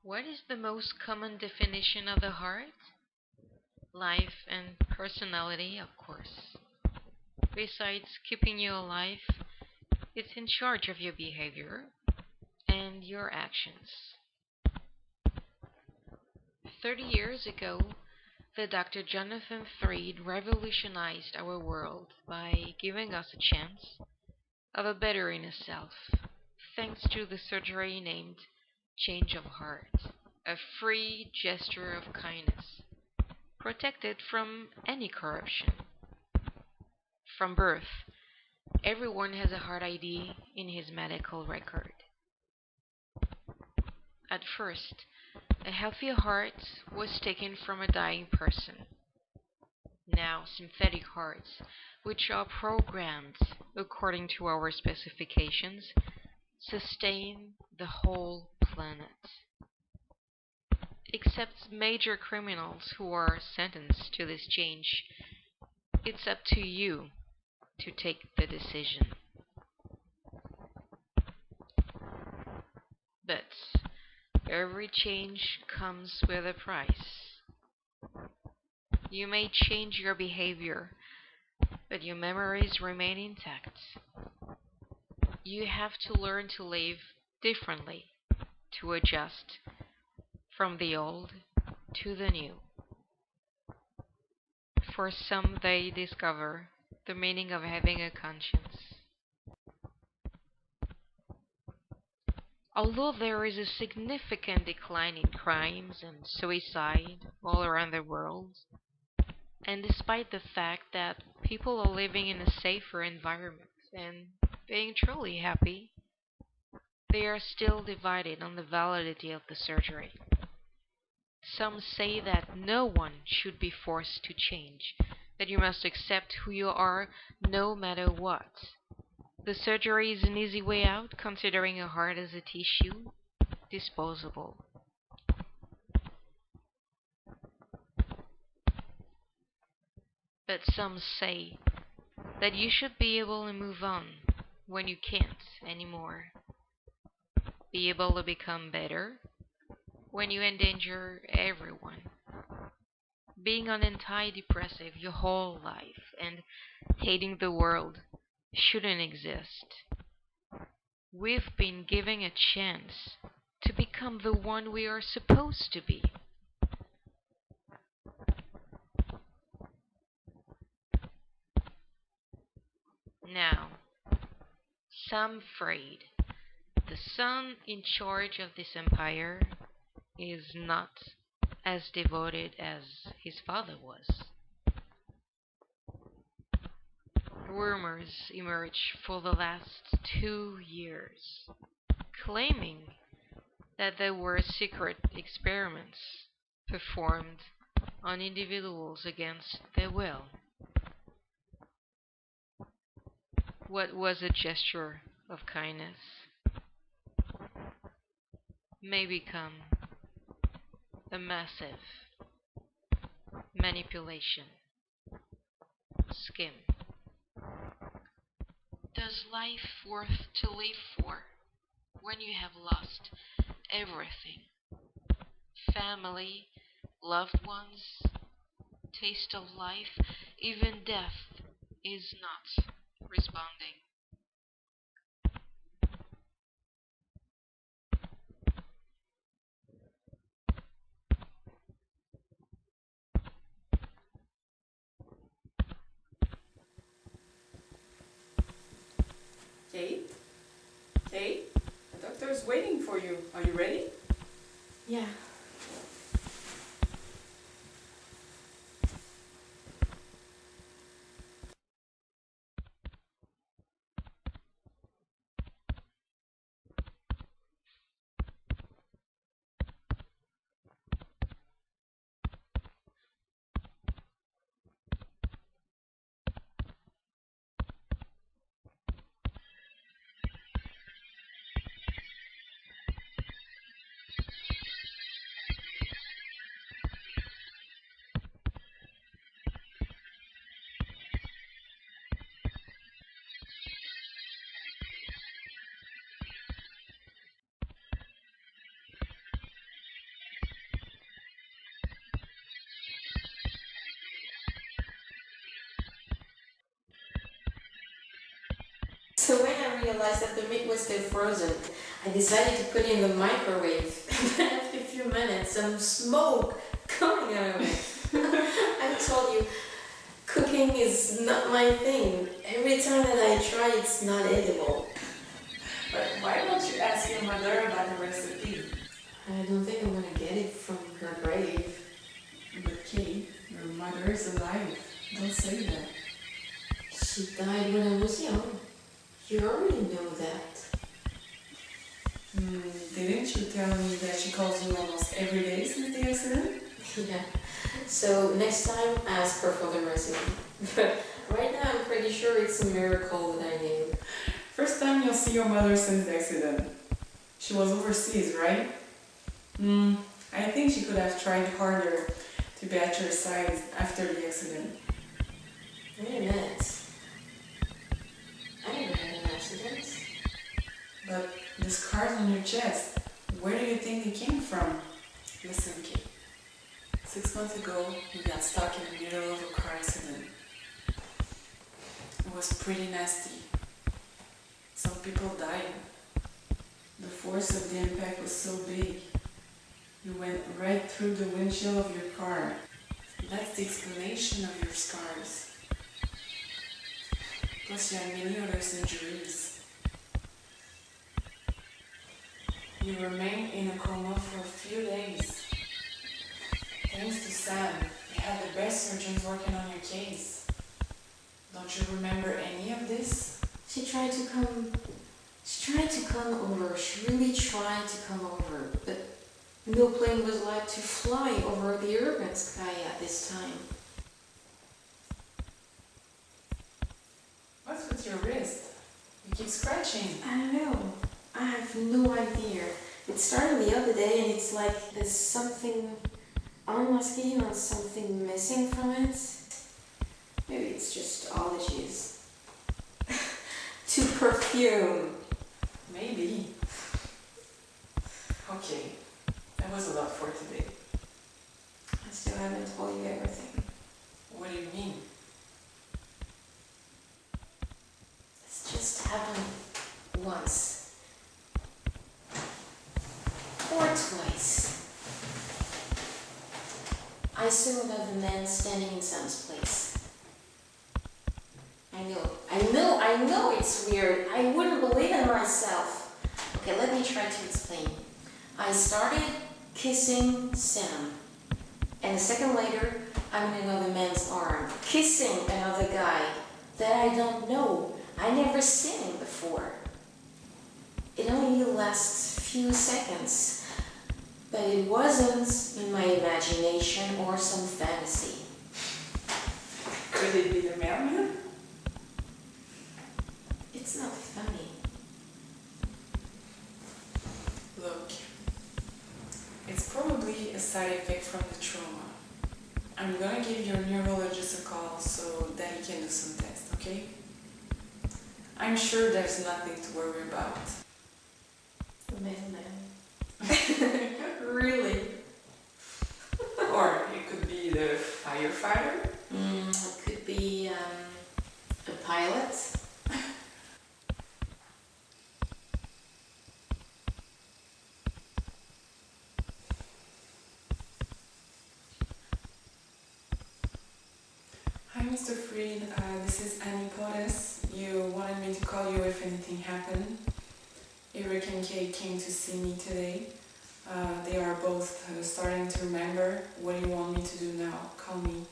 What is the most common definition of the heart? Life and personality, of course. Besides keeping you alive, it's in charge of your behavior and your actions. 30 years ago, the Dr. Jonathan Threed revolutionized our world by giving us a chance of a better inner self, thanks to the surgery named Change of Heart, a free gesture of kindness, protected from any corruption. From birth, everyone has a heart ID in his medical record. At first, a healthy heart was taken from a dying person. Now, synthetic hearts, which are programmed according to our specifications, sustain the whole planet. Except major criminals who are sentenced to this change, it's up to you to take the decision. But every change comes with a price. You may change your behavior, but your memories remain intact. You have to learn to live differently, to adjust from the old to the new. For some, they discover the meaning of having a conscience. Although there is a significant decline in crimes and suicide all around the world, and despite the fact that people are living in a safer environment and being truly happy, they are still divided on the validity of the surgery. Some say that no one should be forced to change, that you must accept who you are no matter what. The surgery is an easy way out, considering a heart as a tissue, disposable. But some say that you should be able to move on when you can't anymore. Be able to become better when you endanger everyone. Being on antidepressive your whole life and hating the world shouldn't exist. We've been given a chance to become the one we are supposed to be. Now, Sam Freed, the son in charge of this empire, is not as devoted as his father was. Rumors emerged for the last 2 years, claiming that there were secret experiments performed on individuals against their will. What was a gesture of kindness may become a massive manipulation scheme. Does life worth to live for when you have lost everything? Family, loved ones, taste of life, even death is not responding. Kate? Kate? The doctor is waiting for you. Are you ready? Yeah. realized that the meat was still frozen. I decided to put it in the microwave. But after a few minutes, some smoke coming out of it. I told you, cooking is not my thing. Every time that I try, it's not edible. But why don't you ask your mother about the recipe? I don't think I'm gonna get it from her grave. But Kate, your mother is alive. Don't say that. She died when I was young. You already know that. Didn't you tell me that she calls you almost every day since the accident? Yeah. So next time, ask her for the recipe. But right now, I'm pretty sure it's a miracle that I knew. First time you'll see your mother since the accident. She was overseas, right? I think she could have tried harder to be at your side after the accident. Wait a minute. I never had an accident. But the scars on your chest, where do you think they came from? Listen, Kate. 6 months ago, you got stuck in the middle of a car accident. It was pretty nasty. Some people died. The force of the impact was so big. You went right through the windshield of your car. That's the explanation of your scars. Plus, you had many other injuries. You remained in a coma for a few days. Thanks to Sam, you had the best surgeons working on your case. Don't you remember any of this? She tried to come over. She really tried to come over. But no plane was allowed to fly over the urban sky at this time. What's with your wrist? You keep scratching. I don't know. I have no idea. It started the other day and it's like there's something on my skin or something missing from it. Maybe it's just allergies. To perfume. Maybe. Okay, that was a lot for today. I still haven't told you everything. What do you mean? It's just happened once. Or twice. I saw another man standing in Sam's place. I know it's weird. I wouldn't believe it myself. Okay, let me try to explain. I started kissing Sam. And a second later, I'm in another man's arm, kissing another guy that I don't know. I never seen him before. It only lasts a few seconds. But it wasn't in my imagination or some fantasy. Could it be the mailman? It's not funny. Look, it's probably a side effect from the trauma. I'm gonna give your neurologist a call so that he can do some tests, okay? I'm sure there's nothing to worry about. Mailman. Really? Or it could be the firefighter. It could be a pilot. Hi, Mr. Fried. This is Annie Portes. You wanted me to call you if anything happened. Eric and Kate came to see me today. They are both starting to remember. What do you want me to do now? Call me.